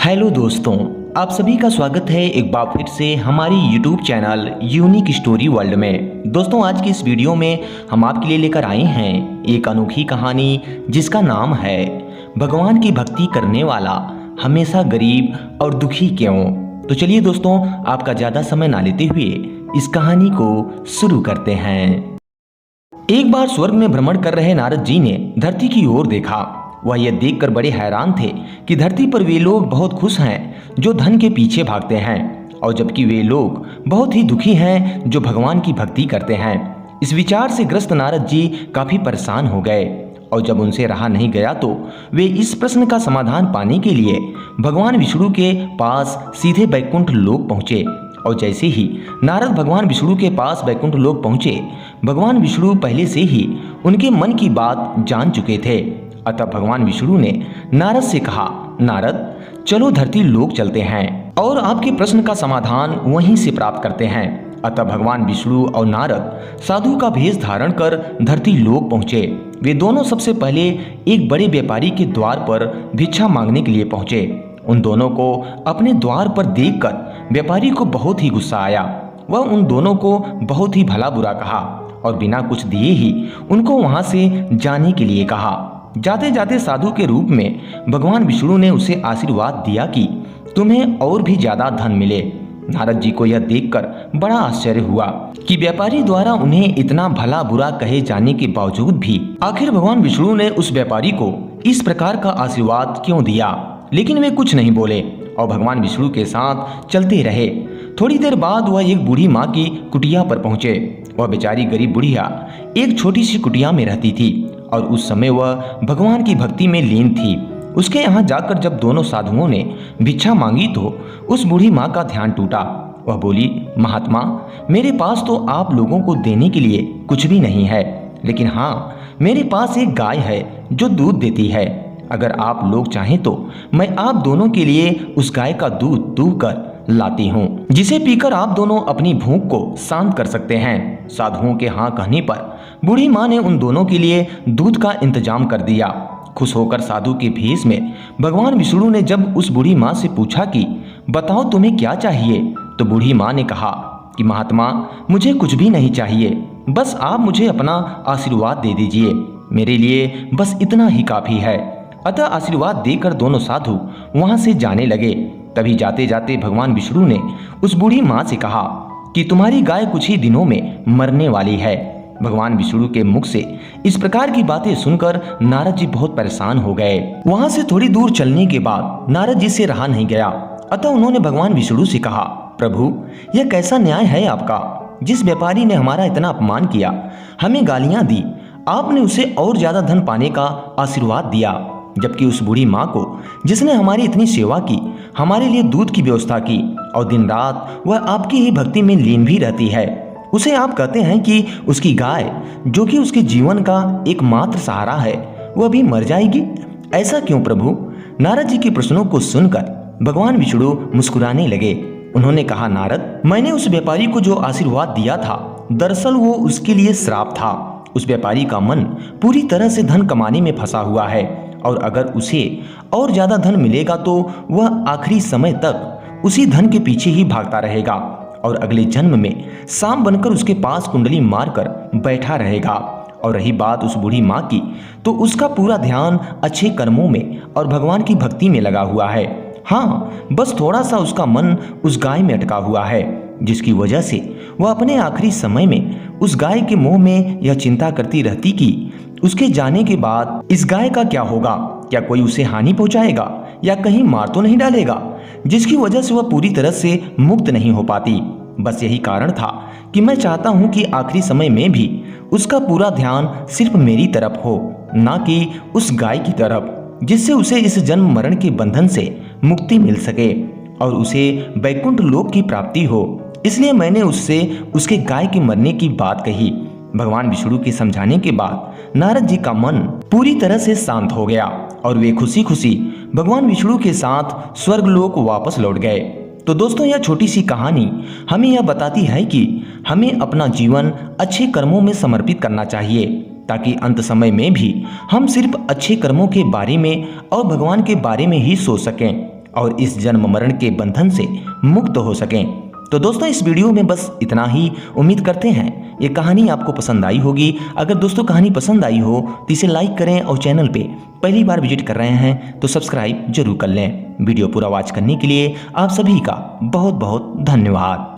Hello दोस्तों, आप सभी का स्वागत है एक बार फिर से हमारी YouTube channel unique story world में। दोस्तों, आज की इस वीडियो में हम आपके लिए लेकर आए हैं एक अनोखी कहानी जिसका नाम है भगवान की भक्ति करने वाला हमेशा गरीब और दुखी क्यों। तो चलिए दोस्तों, आपका ज़्यादा समय ना लेते हुए इस कहानी को शुरू करते हैं। एक बार स्वर्ग में भ्रमण कर रहे नारद जी ने धरती की ओर देखा। वह यह देखकर बड़े हैरान थे कि धरती पर वे लोग बहुत खुश हैं जो धन के पीछे भागते हैं, और जबकि वे लोग बहुत ही दुखी हैं जो भगवान की भक्ति करते हैं। इस विचार से ग्रस्त नारद जी काफी परेशान हो गए, और जब उनसे रहा नहीं गया तो वे इस प्रश्न का समाधान पाने के लिए भगवान विष्णु के पास सीधे बैकुंठ लोक पहुंचे। और जैसे ही नारद भगवान विष्णु के पास बैकुंठ लोक पहुंचे, भगवान विष्णु पहले से ही उनके मन की बात जान चुके थे। अतः भगवान विष्णु ने नारद से कहा, नारद चलो धरती लोक चलते हैं और आपके प्रश्न का समाधान वहीं से प्राप्त करते हैं। अतः भगवान विष्णु और नारद साधु का भेष धारण कर धरती लोक पहुंचे। वे दोनों सबसे पहले एक बड़े व्यापारी के द्वार पर भिक्षा मांगने के लिए पहुंचे। उन दोनों को अपने द्वार पर देखकर व्यापारी को बहुत ही गुस्सा आया। वह उन दोनों को बहुत ही भला बुरा कहा और बिना कुछ दिए ही उनको वहां से जाने के लिए कहा। जाते जाते साधु के रूप में भगवान विष्णु ने उसे आशीर्वाद दिया कि तुम्हें और भी ज्यादा धन मिले। नारद जी को यह देखकर बड़ा आश्चर्य हुआ कि व्यापारी द्वारा उन्हें इतना भला बुरा कहे जाने के बावजूद भी आखिर भगवान विष्णु ने उस व्यापारी को इस प्रकार का आशीर्वाद क्यों दिया। लेकिन वे कुछ नहीं बोले और भगवान विष्णु के साथ चलते रहे। थोड़ी देर बाद वह एक बूढ़ी माँ की कुटिया पर पहुंचे। वह बेचारी गरीब बुढ़िया एक छोटी सी कुटिया में रहती थी और उस समय वह भगवान की भक्ति में लीन थी। उसके यहाँ जाकर जब दोनों साधुओं ने भिक्षा मांगी तो उस बूढ़ी माँ का ध्यान टूटा। वह बोली, महात्मा, मेरे पास तो आप लोगों को देने के लिए कुछ भी नहीं है, लेकिन हाँ, मेरे पास एक गाय है जो दूध देती है। अगर आप लोग चाहें तो मैं आप दोनों के लिए उस गाय का दूध दूह कर लाती हूँ, जिसे पीकर आप दोनों अपनी भूख को शांत कर सकते हैं। साधुओं के हाँ कहने पर बूढ़ी माँ ने उन दोनों के लिए दूध का इंतजाम कर दिया। खुश होकर साधु के भेष में भगवान विष्णु ने जब उस बूढ़ी माँ से पूछा कि बताओ तुम्हें क्या चाहिए, तो बूढ़ी माँ ने कहा कि महात्मा, मुझे कुछ भी नहीं चाहिए, बस आप मुझे अपना आशीर्वाद दे दीजिए, मेरे लिए बस इतना ही काफी है। अतः आशीर्वाद देकर दोनों साधु वहां से जाने लगे। तभी जाते जाते भगवान विष्णु ने उस बूढ़ी माँ से कहा कि तुम्हारी गाय कुछ ही दिनों में मरने वाली है। भगवान विष्णु के मुख से इस प्रकार की बातें सुनकर नारद जी बहुत परेशान हो गए। वहां से थोड़ी दूर चलने के बाद नारद जी से रहा नहीं गया। अतः उन्होंने भगवान विष्णु से कहा, प्रभु, यह कैसा न्याय है आपका? जिस व्यापारी ने हमारा इतना अपमान किया, हमें गालियां दी, आपने उसे और ज्यादा धन पाने का आशीर्वाद दिया, जबकि उस बूढ़ी माँ को जिसने हमारी इतनी सेवा की, हमारे लिए दूध की व्यवस्था की और दिन रात वह आपकी ही भक्ति में लीन भी रहती है, उसे आप कहते हैं कि उसकी गाय, जो कि उसके जीवन का एकमात्र सहारा है, वह भी मर जाएगी। ऐसा क्यों प्रभु? नारद जी के प्रश्नों को सुनकर भगवान विष्णु मुस्कुराने लगे। उन्होंने कहा, नारद, मैंने उस व्यापारी को जो आशीर्वाद दिया था, दरअसल वो उसके लिए श्राप था। उस व्यापारी का मन पूरी तरह से धन कमाने में फंसा हुआ है, और अगर उसे और ज्यादा धन मिलेगा तो वह आखिरी समय तक उसी धन के पीछे ही भागता रहेगा और अगले जन्म में सांप बनकर उसके पास कुंडली मारकर बैठा रहेगा। और रही बात उस बूढ़ी माँ की, तो उसका पूरा ध्यान अच्छे कर्मों में और भगवान की भक्ति में लगा हुआ है। हाँ, बस थोड़ा सा उसका मन उस गाय में अटका हुआ है, जिसकी वजह से वह अपने आखिरी समय में उस गाय के मुंह में यह चिंता करती रहती कि उसके जाने के बाद इस गाय का क्या होगा, क्या कोई उसे हानि पहुंचाएगा या कहीं मार तो नहीं डालेगा, जिसकी वजह से वह पूरी तरह से मुक्त नहीं हो पाती। बस यही कारण था कि मैं चाहता हूं कि आखिरी समय में भी उसका पूरा ध्यान सिर्फ मेरी तरफ हो, ना कि उस गाय की तरफ, जिससे उसे इस जन्म मरण के बंधन से मुक्ति मिल सके और उसे बैकुंठ लोक की प्राप्ति हो। इसलिए मैंने उससे उसके गाय के मरने की बात कही। भगवान विष्णु के समझाने के बाद नारद जी का मन पूरी तरह से शांत हो गया और वे खुशी खुशी भगवान विष्णु के साथ स्वर्गलोक वापस लौट गए। तो दोस्तों, यह छोटी सी कहानी हमें यह बताती है कि हमें अपना जीवन अच्छे कर्मों में समर्पित करना चाहिए, ताकि अंत समय में भी हम सिर्फ अच्छे कर्मों के बारे में और भगवान के बारे में ही सोच सकें और इस जन्म मरण के बंधन से मुक्त हो सकें। तो दोस्तों इस वीडियो में बस इतना ही। उम्मीद करते हैं ये कहानी आपको पसंद आई होगी। अगर दोस्तों कहानी पसंद आई हो तो इसे लाइक करें और चैनल पे पहली बार विजिट कर रहे हैं तो सब्सक्राइब जरूर कर लें। वीडियो पूरा वॉच करने के लिए आप सभी का बहुत बहुत धन्यवाद।